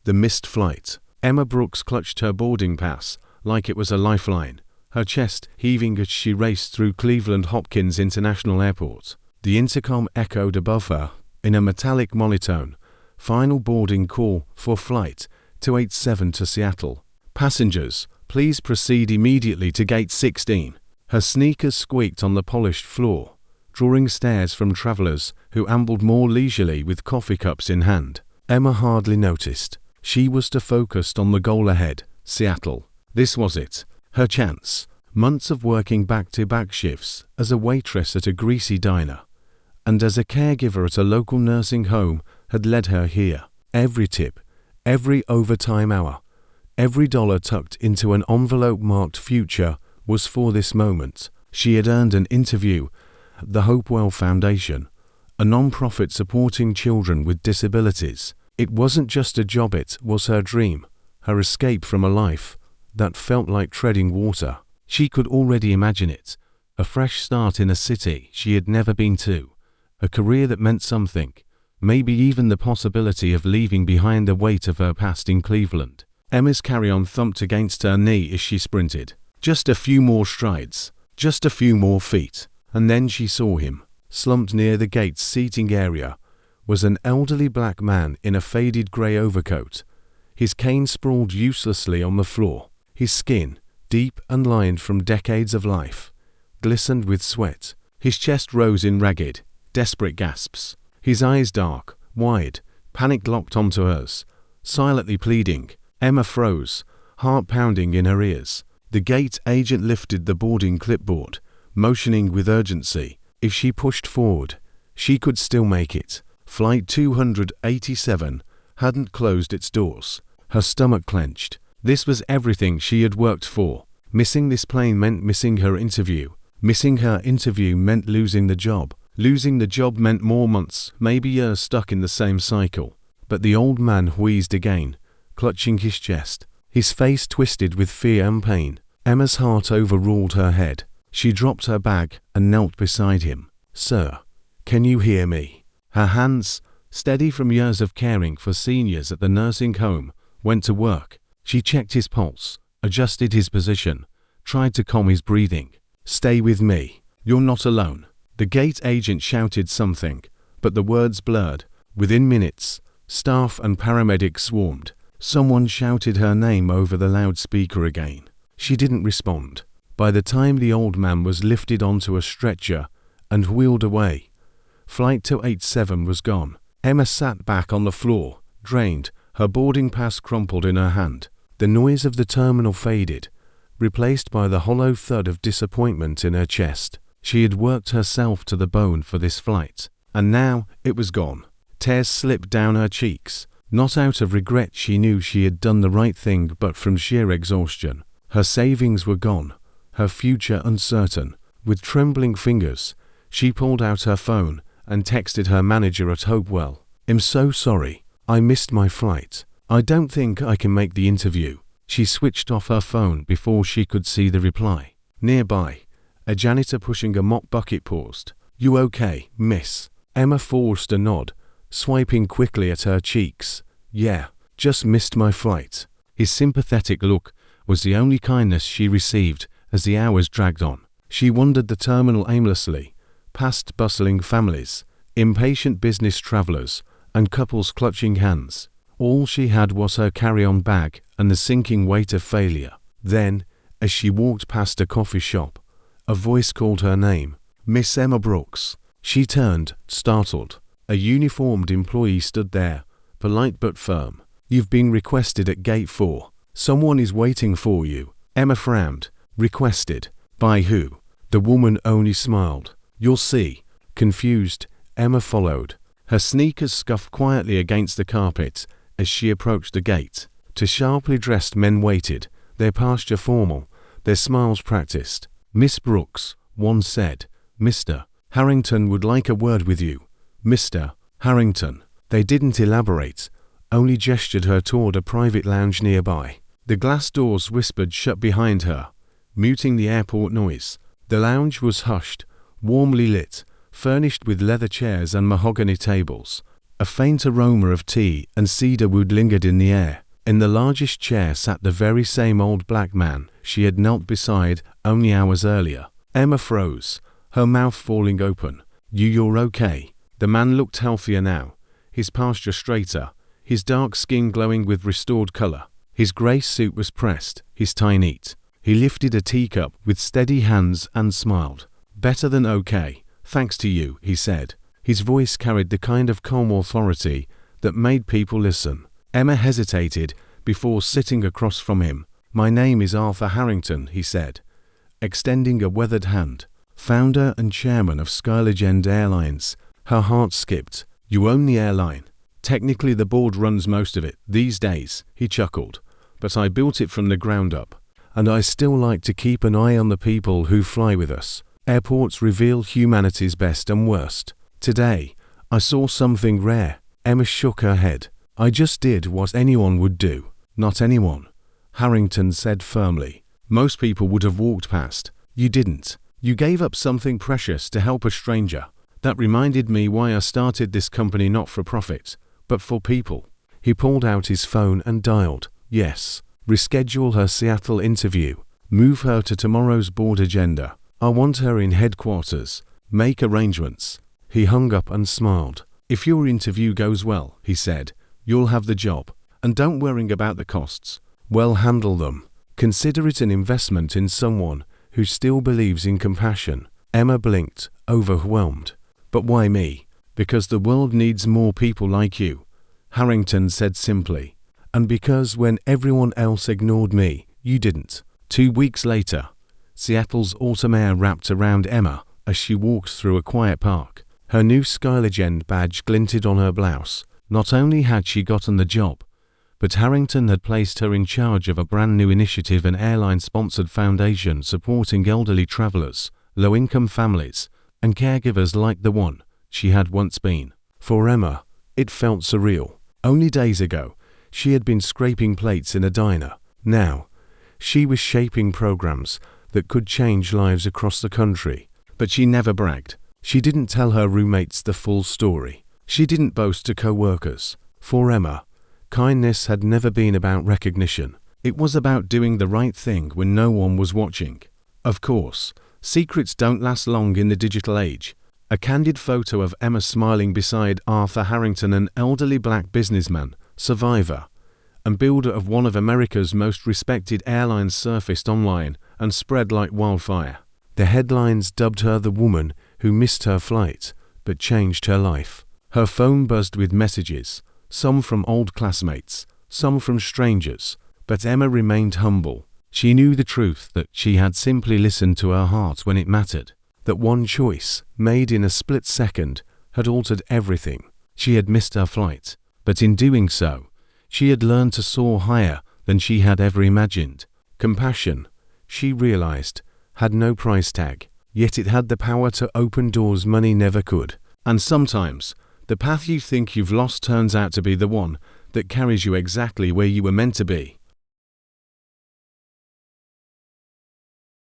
The missed flight. Emma Brooks clutched her boarding pass like it was a lifeline, her chest heaving as she raced through Cleveland Hopkins International Airport. The intercom echoed above her in a metallic monotone. Final boarding call for Flight 287 to Seattle. Passengers, please proceed immediately to Gate 16. Her sneakers squeaked on the polished floor, drawing stares from travelers who ambled more leisurely with coffee cups in hand. Emma hardly noticed. She was too focused on the goal ahead, Seattle. This was it, her chance. Months of working back-to-back shifts as a waitress at a greasy diner and as a caregiver at a local nursing home had led her here. Every tip, every overtime hour, every dollar tucked into an envelope marked future was for this moment. She had earned an interview at the Hopewell Foundation, a non-profit supporting children with disabilities. It wasn't just a job, it was her dream, her escape from a life that felt like treading water. She could already imagine it, a fresh start in a city she had never been to, a career that meant something, maybe even the possibility of leaving behind the weight of her past in Cleveland. Emma's carry-on thumped against her knee as she sprinted. Just a few more strides, just a few more feet, and then she saw him. Slumped near the gate's seating area was an elderly black man in a faded grey overcoat. His cane sprawled uselessly on the floor. His skin, deep and lined from decades of life, glistened with sweat. His chest rose in ragged, desperate gasps. His eyes dark, wide, panic locked onto hers, silently pleading. Emma froze, heart pounding in her ears. The gate agent lifted the boarding clipboard, motioning with urgency. If she pushed forward, she could still make it. Flight 287 hadn't closed its doors. Her stomach clenched. This was everything she had worked for. Missing this plane meant missing her interview. Missing her interview meant losing the job. Losing the job meant more months, maybe years stuck in the same cycle. But the old man wheezed again, clutching his chest, his face twisted with fear and pain. Emma's heart overruled her head. She dropped her bag and knelt beside him. "Sir, can you hear me?" Her hands, steady from years of caring for seniors at the nursing home, went to work. She checked his pulse, adjusted his position, tried to calm his breathing. "Stay with me. You're not alone." The gate agent shouted something, but the words blurred. Within minutes, staff and paramedics swarmed. Someone shouted her name over the loudspeaker again. She didn't respond. By the time the old man was lifted onto a stretcher and wheeled away, Flight 287 was gone. Emma sat back on the floor, drained, her boarding pass crumpled in her hand. The noise of the terminal faded, replaced by the hollow thud of disappointment in her chest. She had worked herself to the bone for this flight, and now it was gone. Tears slipped down her cheeks. Not out of regret, she knew she had done the right thing, but from sheer exhaustion. Her savings were gone, her future uncertain. With trembling fingers, she pulled out her phone and texted her manager at Hopewell. "I'm so sorry. I missed my flight. I don't think I can make the interview." She switched off her phone before she could see the reply. Nearby, a janitor pushing a mop bucket paused. "You okay, miss?" Emma forced a nod, swiping quickly at her cheeks. "Yeah, just missed my flight." His sympathetic look was the only kindness she received as the hours dragged on. She wandered the terminal aimlessly, past bustling families, impatient business travelers, and couples clutching hands. All she had was her carry-on bag and the sinking weight of failure. Then, as she walked past a coffee shop, a voice called her name. "Miss Emma Brooks." She turned, startled. A uniformed employee stood there, polite but firm. "You've been requested at Gate 4. Someone is waiting for you." Emma frowned. "Requested? By who?" The woman only smiled. "You'll see." Confused, Emma followed. Her sneakers scuffed quietly against the carpet as she approached the gate. Two sharply dressed men waited, their posture formal, their smiles practiced. "Miss Brooks," one said. "Mr. Harrington would like a word with you." "Mr. Harrington." They didn't elaborate, only gestured her toward a private lounge nearby. The glass doors whispered shut behind her, muting the airport noise. The lounge was hushed, warmly lit, furnished with leather chairs and mahogany tables. A faint aroma of tea and cedar wood lingered in the air. In the largest chair sat the very same old black man she had knelt beside only hours earlier. Emma froze, her mouth falling open. You're okay." The man looked healthier now, his posture straighter, his dark skin glowing with restored color. His grey suit was pressed, his tie neat. He lifted a teacup with steady hands and smiled. "Better than okay, thanks to you," he said. His voice carried the kind of calm authority that made people listen. Emma hesitated before sitting across from him. "My name is Arthur Harrington," he said, extending a weathered hand. "Founder and chairman of Skylegend Airlines." Her heart skipped. "You own the airline. Technically the board runs most of it these days," he chuckled. "But I built it from the ground up. And I still like to keep an eye on the people who fly with us. Airports reveal humanity's best and worst. Today, I saw something rare." Emma shook her head. "I just did what anyone would do." "Not anyone," Harrington said firmly. "Most people would have walked past. You didn't. You gave up something precious to help a stranger. That reminded me why I started this company not for profit, but for people." He pulled out his phone and dialed. "Yes. Reschedule her Seattle interview. Move her to tomorrow's board agenda. I want her in headquarters. Make arrangements." He hung up and smiled. "If your interview goes well," he said, "you'll have the job. And don't worry about the costs. We'll handle them. Consider it an investment in someone who still believes in compassion." Emma blinked, overwhelmed. "But why me?" "Because the world needs more people like you," Harrington said simply. "And because when everyone else ignored me, you didn't." 2 weeks later, Seattle's autumn air wrapped around Emma as she walked through a quiet park. Her new Skylegend badge glinted on her blouse. Not only had she gotten the job, but Harrington had placed her in charge of a brand new initiative, an airline-sponsored foundation supporting elderly travelers, low-income families, and caregivers like the one she had once been. For Emma, it felt surreal. Only days ago, she had been scraping plates in a diner. Now, she was shaping programs that could change lives across the country. But she never bragged. She didn't tell her roommates the full story. She didn't boast to co-workers. For Emma, kindness had never been about recognition. It was about doing the right thing when no one was watching. Of course, secrets don't last long in the digital age. A candid photo of Emma smiling beside Arthur Harrington, an elderly black businessman, survivor, and builder of one of America's most respected airlines, surfaced online and spread like wildfire. The headlines dubbed her the woman who missed her flight, but changed her life. Her phone buzzed with messages, some from old classmates, some from strangers, but Emma remained humble. She knew the truth, that she had simply listened to her heart when it mattered, that one choice, made in a split second, had altered everything. She had missed her flight, but in doing so, she had learned to soar higher than she had ever imagined. Compassion, she realized, had no price tag, yet it had the power to open doors money never could. And sometimes, the path you think you've lost turns out to be the one that carries you exactly where you were meant to be.